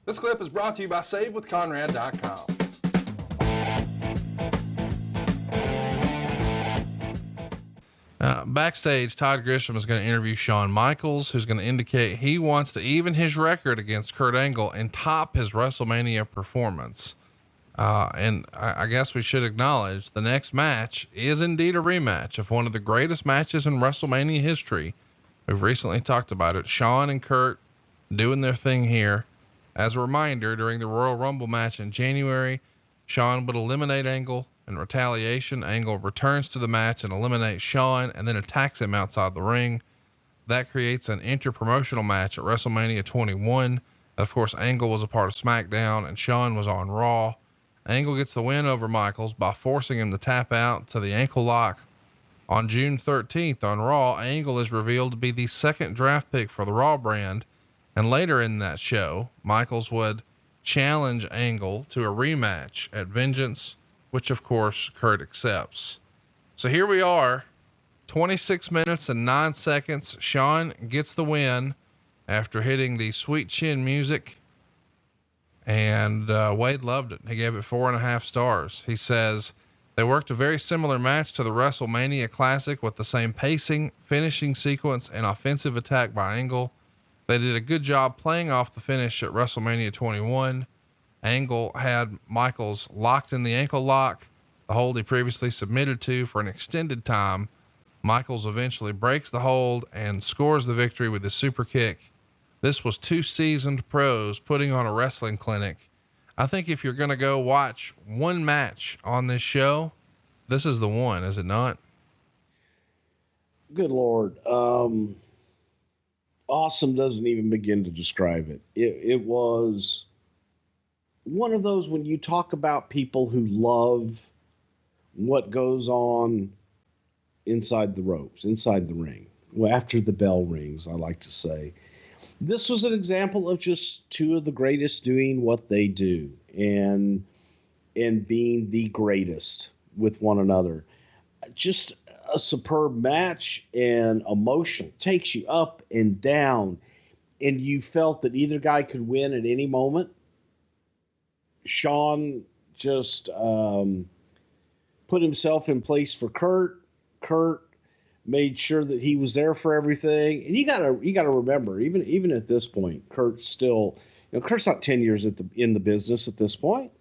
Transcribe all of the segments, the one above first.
This clip is brought to you by SaveWithConrad.com. Backstage, Todd Grisham is going to interview Shawn Michaels, who's going to indicate he wants to even his record against Kurt Angle and top his WrestleMania performance. And I guess we should acknowledge the next match is indeed a rematch of one of the greatest matches in WrestleMania history. We've recently talked about it. Shawn and Kurt doing their thing here. As a reminder, during the Royal Rumble match in January, Shawn would eliminate Angle. In retaliation, Angle returns to the match and eliminates Shawn and then attacks him outside the ring. That creates an interpromotional match at WrestleMania 21. Of course, Angle was a part of SmackDown and Shawn was on Raw. Angle gets the win over Michaels by forcing him to tap out to the ankle lock. On June 13th on Raw, Angle is revealed to be the second draft pick for the Raw brand. And later in that show, Michaels would challenge Angle to a rematch at Vengeance, which of course Kurt accepts. So here we are, 26 minutes and 9 seconds. Shawn gets the win after hitting the sweet chin music. And Wade loved it. He gave it 4.5 stars. He says they worked a very similar match to the WrestleMania Classic with the same pacing, finishing sequence, and offensive attack by Angle. They did a good job playing off the finish at WrestleMania 21. Angle had Michaels locked in the ankle lock, the hold he previously submitted to for an extended time. Michaels eventually breaks the hold and scores the victory with his super kick. This was 2 seasoned pros putting on a wrestling clinic. I think if you're going to go watch one match on this show, this is the one, is it not? Good Lord. Awesome doesn't even begin to describe it. It was one of those, when you talk about people who love what goes on inside the ropes, inside the ring, well, after the bell rings, I like to say, this was an example of just two of the greatest doing what they do and being the greatest with one another. Just a superb match, and emotion takes you up and down, and you felt that either guy could win at any moment. Shawn just put himself in place for Kurt. Kurt made sure that he was there for everything. And you gotta remember, even at this point, Kurt's still, Kurt's not 10 years in the business at this point.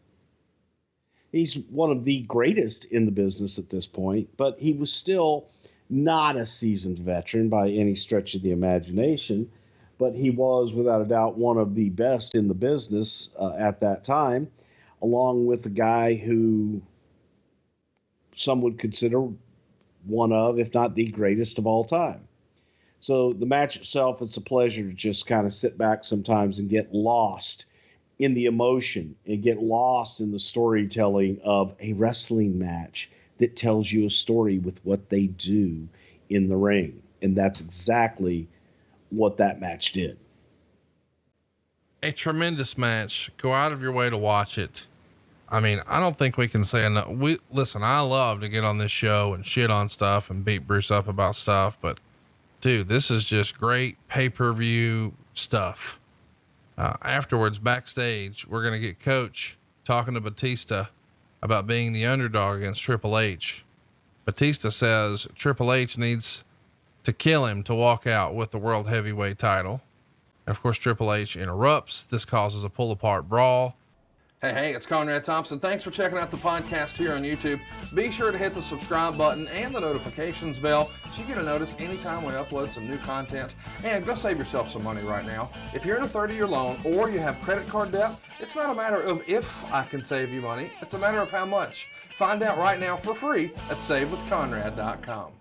He's one of the greatest in the business at this point, but he was still not a seasoned veteran by any stretch of the imagination. But he was, without a doubt, one of the best in the business at that time, along with a guy who some would consider one of, if not the greatest of all time. So the match itself, it's a pleasure to just kind of sit back sometimes and get lost in the emotion and get lost in the storytelling of a wrestling match that tells you a story with what they do in the ring. And that's exactly what that match did. A tremendous match. Go out of your way to watch it. I mean, I don't think we can say enough. Listen, I love to get on this show and shit on stuff and beat Bruce up about stuff, but dude, this is just great pay-per-view stuff. Afterwards, backstage, we're going to get Coach talking to Batista about being the underdog against Triple H. Batista says Triple H needs to kill him to walk out with the world heavyweight title. And of course, Triple H interrupts. This causes a pull apart brawl. Hey, it's Conrad Thompson. Thanks for checking out the podcast here on YouTube. Be sure to hit the subscribe button and the notifications bell so you get a notice anytime we upload some new content. And go save yourself some money right now. If you're in a 30-year loan or you have credit card debt, it's not a matter of if I can save you money. It's a matter of how much. Find out right now for free at SaveWithConrad.com.